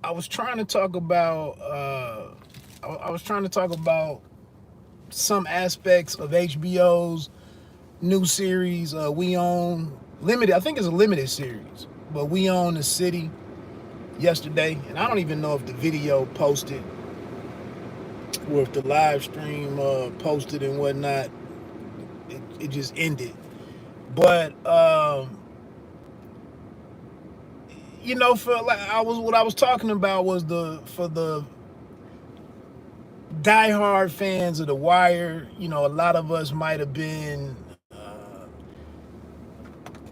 I was trying to talk about I was trying to talk about some aspects of HBO's new series. We Own limited. I think it's a limited series, but We Own the City yesterday, and I don't even know if the video posted or if the live stream posted and whatnot. It just ended, but for like I was what I was talking about was the for the diehard fans of The Wire. A lot of us might have been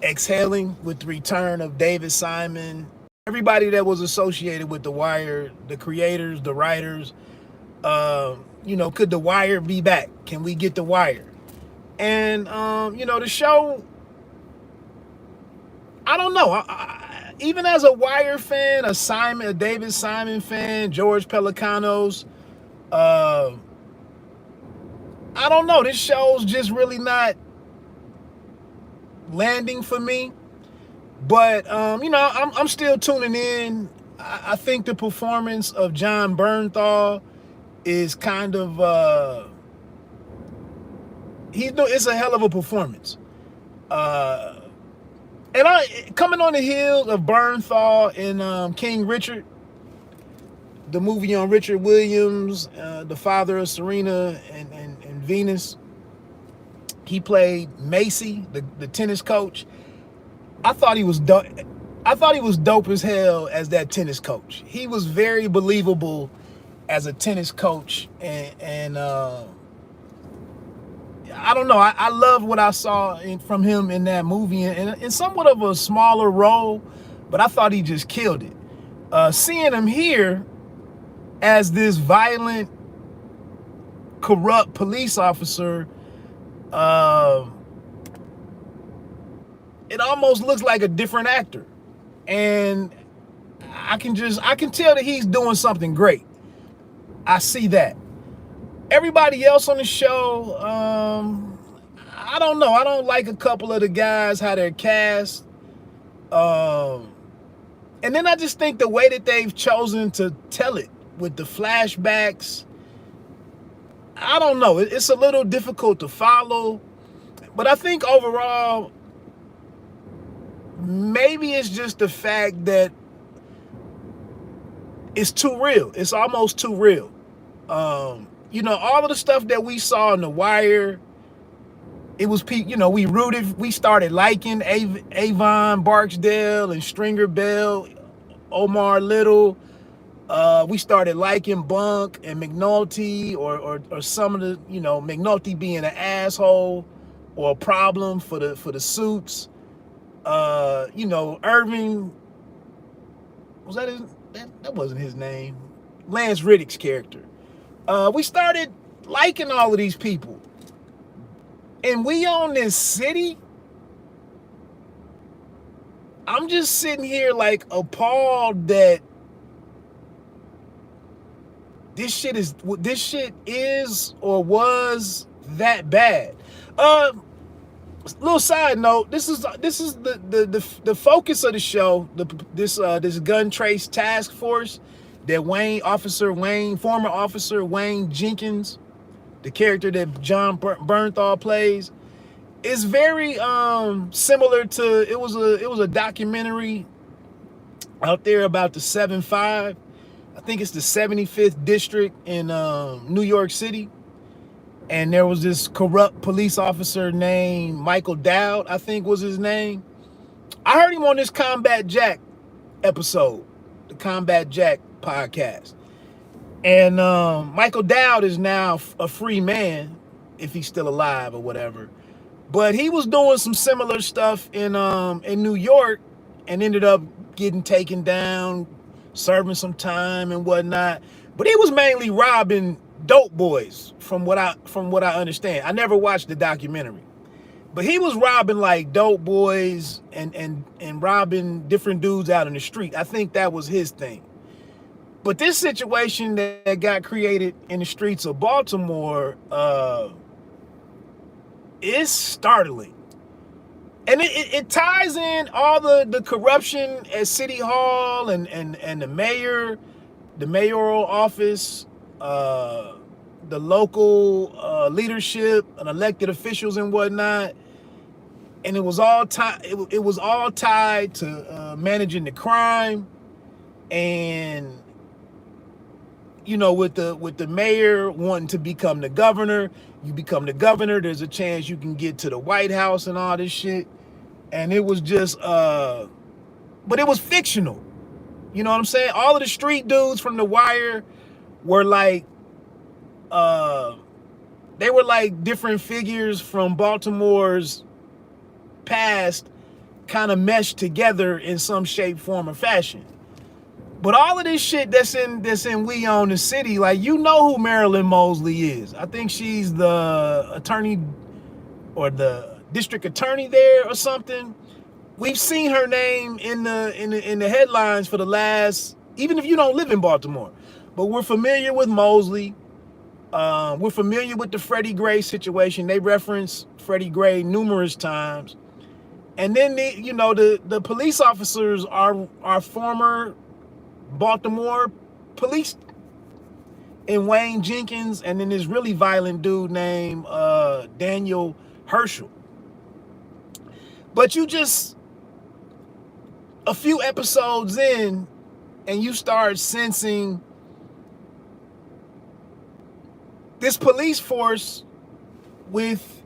exhaling with the return of David Simon. Everybody that was associated with The Wire, the creators, the writers, could The Wire be back? Can we get The Wire? And, the show, I don't know. Even as a Wire fan, a David Simon fan, George Pelicanos, uh, I don't know. This show's just really not landing for me. But I'm still tuning in. I think the performance of John Bernthal is kind of it's a hell of a performance. And I coming on the heels of Bernthal in King Richard, the movie on Richard Williams, the father of Serena and Venus. He played Macy, the tennis coach. I thought he was dope. I thought he was dope as hell as that tennis coach. He was very believable as a tennis coach, and I don't know. I love what I saw from him in that movie, in somewhat of a smaller role, but I thought he just killed it. Seeing him here as this violent, corrupt police officer, it almost looks like a different actor, and I can tell that he's doing something great. I see that. Everybody else on the show, I don't know. I don't like a couple of the guys how they're cast, and then I just think the way that they've chosen to tell it with the flashbacks, I don't know. It's a little difficult to follow, but I think overall, maybe it's just the fact that it's too real. It's almost too real. All of the stuff that we saw in The Wire, it was, we started liking Avon Barksdale and Stringer Bell, Omar Little. We started liking Bunk and McNulty, or some of the, McNulty being an asshole or a problem for the suits. Irving, was that his? That wasn't his name. Lance Riddick's character. We started liking all of these people, and We Own This City. I'm just sitting here like appalled that this shit is or was that bad. Little side note: this is the focus of the show. This gun trace task force that former officer Wayne Jenkins, the character that John Bernthal plays, is very similar to it was a documentary out there about the 7-5. I think it's the 75th district in New York City. And there was this corrupt police officer named Michael Dowd, I think was his name. I heard him on this Combat Jack episode, the Combat Jack podcast. And Michael Dowd is now a free man, if he's still alive or whatever. But he was doing some similar stuff in New York and ended up getting taken down, serving some time and whatnot. But he was mainly robbing dope boys, from what I understand. I never watched the documentary, but he was robbing like dope boys and robbing different dudes out in the street. I think that was his thing. But this situation that got created in the streets of Baltimore is startling. And it ties in all the corruption at City Hall and the mayor, the mayoral office, the local leadership and elected officials and whatnot. And it was all tied. It was all tied to managing the crime, and with the mayor wanting to become the governor. You become the governor, there's a chance you can get to the White House and all this shit. And it was just, but it was fictional. You know what I'm saying? All of the street dudes from The Wire were like, they were like different figures from Baltimore's past, kind of meshed together in some shape, form, or fashion. But all of this shit that's in We Own the City, like, who Marilyn Mosley is. I think she's the attorney or the district attorney there or something. We've seen her name in the headlines for the last, even if you don't live in Baltimore. But we're familiar with Mosley. We're familiar with the Freddie Gray situation. They reference Freddie Gray numerous times. And then the police officers are former Baltimore police, and Wayne Jenkins, and then this really violent dude named Daniel Herschel. But you just a few episodes in, and you start sensing this police force with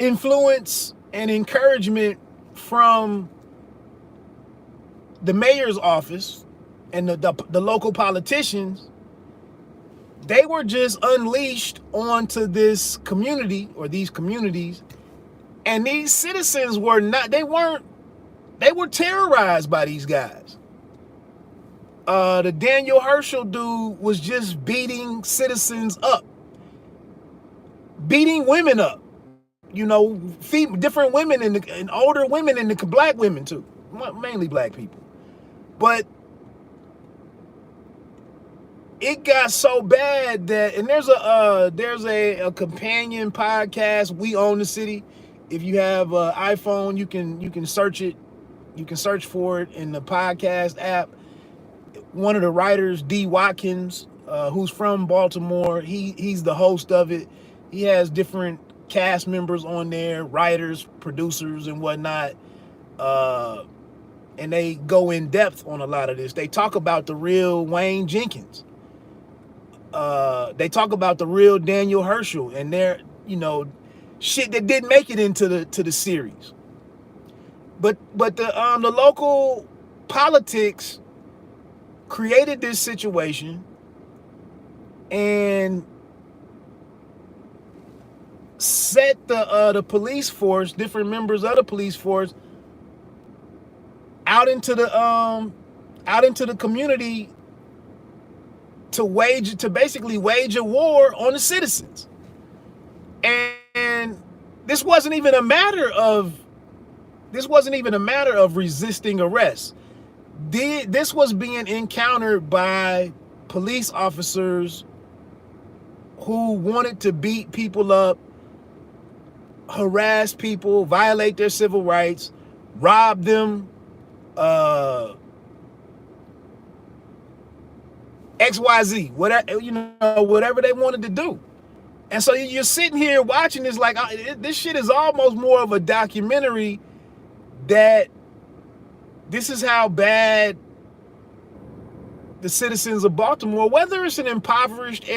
influence and encouragement from the mayor's office and the local politicians. They were just unleashed onto this community or these communities, and these citizens were not, they were terrorized by these guys. The Daniel Herschel dude was just beating citizens up, beating women up, different women and older women and the black women too, mainly black people. But it got so bad that, and there's a companion podcast, We Own the City. If you have an iPhone, you can search it. You can search for it in the podcast app. One of the writers, D. Watkins, who's from Baltimore, he's the host of it. He has different cast members on there, writers, producers, and whatnot. And they go in depth on a lot of this. They talk about the real Wayne Jenkins. They talk about the real Daniel Herschel and their, shit that didn't make it into the series. But the local politics created this situation and set the police force, different members of the police force, out into the community to basically wage a war on the citizens. And this wasn't even a matter of resisting arrest. This was being encountered by police officers who wanted to beat people up, harass people, violate their civil rights, rob them, XYZ, whatever they wanted to do. And so you're sitting here watching this like, this shit is almost more of a documentary that this is how bad the citizens of Baltimore, whether it's an impoverished area